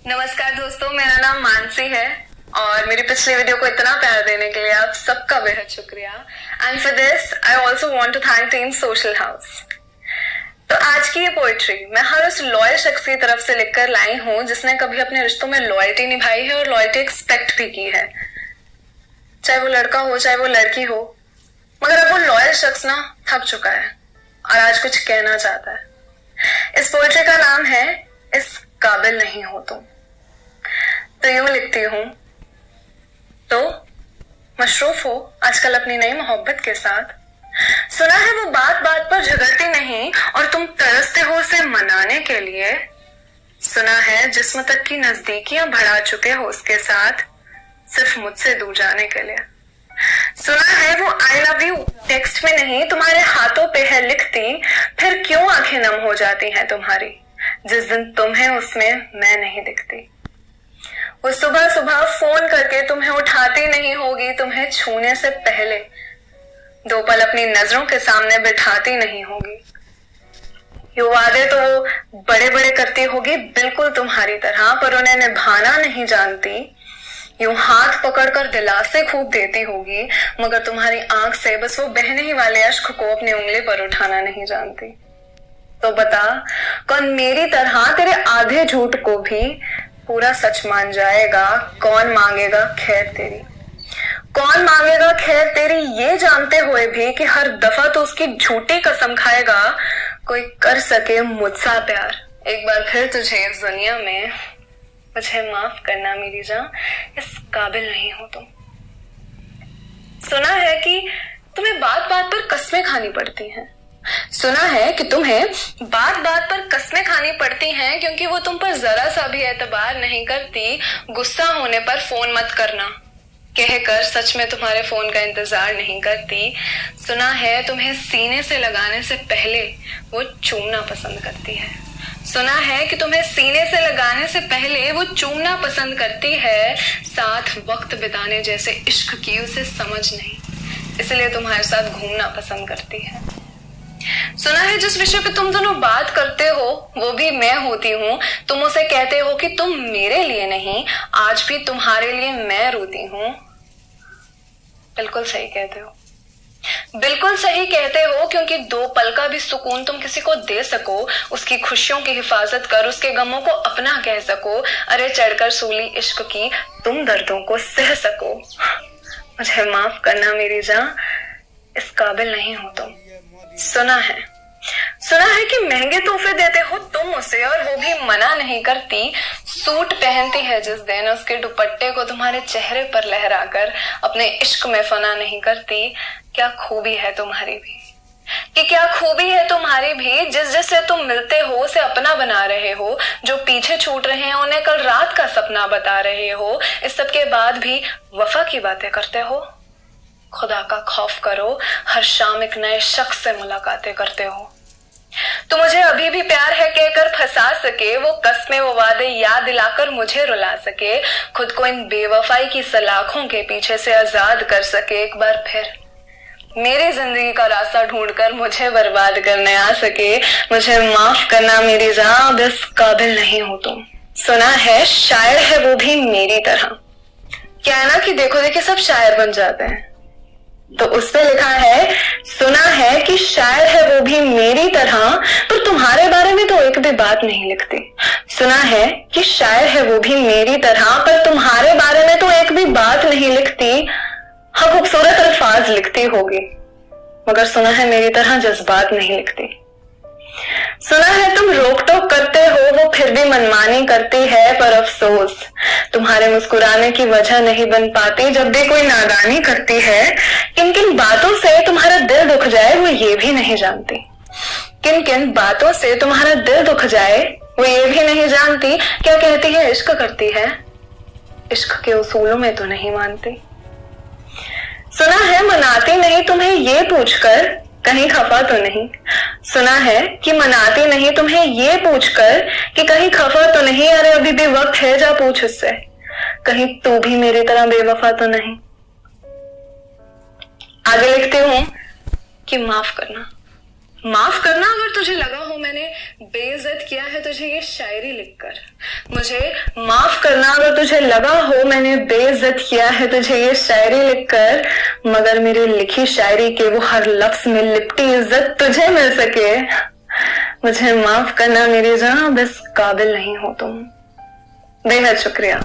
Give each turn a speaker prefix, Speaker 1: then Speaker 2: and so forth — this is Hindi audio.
Speaker 1: नमस्कार दोस्तों, मेरा नाम मानसी है और मेरी पिछली वीडियो को इतना प्यार देने के लिए आप सबका बेहद शुक्रिया। And for this I also want to thank team social house. तो आज की ये पोएट्री मैं हर उस लॉयल शख्स की तरफ से लिखकर लाई हूं जिसने कभी अपने रिश्तों में लॉयल्टी निभाई है और लॉयल्टी एक्सपेक्ट भी की है, चाहे वो लड़का हो चाहे वो लड़की हो। मगर अब वो लॉयल शख्स ना थक चुका है और आज कुछ कहना चाहता है। इस पोएट्री का नाम है इस काबिल नहीं हो तुम। तो यूं लिखती हूं, तो मशरूफ हो आजकल अपनी नई मोहब्बत के साथ। सुना है वो बात बात पर झगड़ती नहीं और तुम तरसते हो उसे मनाने के लिए। सुना है जिस्म तक की नजदीकियां बढ़ा चुके हो उसके साथ, सिर्फ मुझसे दूर जाने के लिए। सुना है वो आई लव यू टेक्स्ट में नहीं तुम्हारे हाथों पे है लिखती, फिर क्यों आंखें नम हो जाती हैं तुम्हारी जिस दिन तुम्हें उसमें मैं नहीं दिखती। वो सुबह सुबह फोन करके तुम्हें उठाती नहीं होगी तुम्हें छूने से पहले, दो पल अपनी नजरों के सामने बिठाती नहीं होगी। ये वादे तो वो बड़े बड़े करती होगी बिल्कुल तुम्हारी तरह, पर उन्हें निभाना नहीं जानती। यूं हाथ पकड़कर दिलासे खूब देती होगी, मगर तुम्हारी आंख से बस वो बहने ही वाले अश्क को अपनी उंगली पर उठाना नहीं जानती। तो बता, कौन मेरी तरह तेरे आधे झूठ को भी पूरा सच मान जाएगा? कौन मांगेगा खैर तेरी? कौन मांगेगा खैर तेरी ये जानते हुए भी कि हर दफा तो उसकी झूठी कसम खाएगा कोई कर सके मुझसा प्यार। एक बार फिर तुझे इस दुनिया में मुझे माफ करना मेरी जान, इस काबिल नहीं हो तुम। सुना है कि तुम्हें बात बात पर कस्में खानी पड़ती हैं। सुना है कि तुम्हें बात बात पर कस्में खानी पड़ती हैं क्योंकि वो तुम पर जरा सा भी एतबार नहीं करती। गुस्सा होने पर फोन मत करना कहकर सच में तुम्हारे फोन का इंतजार नहीं करती। सुना है तुम्हें सीने से लगाने से पहले वो चूमना पसंद करती है। सुना है कि तुम्हें सीने से लगाने से पहले वो चूमना पसंद करती है। साथ वक्त बिताने जैसे इश्क की उसे समझ नहीं, इसलिए तुम्हारे साथ घूमना पसंद करती है। सुना है जिस विषय पे तुम दोनों बात करते हो वो भी मैं होती हूँ। तुम उसे कहते हो कि तुम मेरे लिए नहीं, आज भी तुम्हारे लिए मैं रोती हूँ। बिल्कुल सही कहते हो, बिल्कुल सही कहते हो, क्योंकि दो पल का भी सुकून तुम किसी को दे सको, उसकी खुशियों की हिफाजत कर उसके गमों को अपना कह सको। अरे चढ़कर सूली इश्क की तुम दर्दों को सह सको। मुझे माफ करना मेरी जान, इस काबिल नहीं हो तुम। सुना है कि महंगे तोहफे देते हो तुम उसे और वो भी मना नहीं करती। सूट पहनती है जिस दिन उसके दुपट्टे को तुम्हारे चेहरे पर लहराकर अपने इश्क में फना नहीं करती। क्या खूबी है तुम्हारी भी, कि क्या खूबी है तुम्हारी भी, जिस जिससे तुम मिलते हो उसे अपना बना रहे हो। जो पीछे छूट रहे हैं उन्हें कल रात का सपना बता रहे हो। इस सब के बाद भी वफा की बातें करते हो। खुदा का खौफ करो, हर शाम एक नए शख्स से मुलाकातें करते हो। तो मुझे अभी भी प्यार है कहकर फंसा सके, वो कस्में वो वादे याद दिलाकर मुझे रुला सके। खुद को इन बेवफाई की सलाखों के पीछे से आजाद कर सके। एक बार फिर मेरी जिंदगी का रास्ता ढूंढकर मुझे बर्बाद करने आ सके। मुझे माफ करना मेरी जान, इस काबिल नहीं हो तुम। सुना है शायर है वो भी मेरी तरह। क्या है ना कि देखो देखिए सब शायर बन जाते हैं, तो उस पे लिखा है, सुना है कि शायर है वो भी मेरी तरह पर तुम्हारे बारे में तो एक भी बात नहीं लिखती। सुना है कि शायर है वो भी मेरी तरह पर तुम्हारे बारे में तो एक भी बात नहीं लिखती। हाँ खूबसूरत अल्फाज लिखती होगी, मगर सुना है मेरी तरह जज्बात नहीं लिखती। सुना है तुम रोक टोक करते हो वो फिर भी मनमानी करती है, पर अफसोस तुम्हारे मुस्कुराने की वजह नहीं बन पाती जब भी कोई नादानी करती है। किन किन बातों से तुम्हारा दिल दुख जाए वो ये भी नहीं जानती। किन किन बातों से तुम्हारा दिल दुख जाए वो ये भी नहीं जानती। क्या कहती है इश्क करती है, इश्क के उसूलों में तो नहीं मानती। सुना है मनाती नहीं तुम्हें ये पूछकर कहीं खफा तो नहीं। सुना है कि मनाती नहीं तुम्हें ये पूछकर कि कहीं खफा तो नहीं। अरे अभी भी वक्त है, जा पूछ उससे कहीं तू भी मेरी तरह बेवफा तो नहीं। आगे लिखती हूं कि माफ करना माफ करना अगर तुझे लगा हो मैंने बेइज्जत किया है तुझे ये शायरी लिखकर। मुझे माफ करना अगर तुझे लगा हो मैंने बेइज्जत किया है तुझे ये शायरी लिखकर, मगर मेरी लिखी शायरी के वो हर लफ्ज में लिपटी इज्जत तुझे मिल सके। मुझे माफ करना मेरी जान, बस काबिल नहीं हो तुम। बेहद शुक्रिया।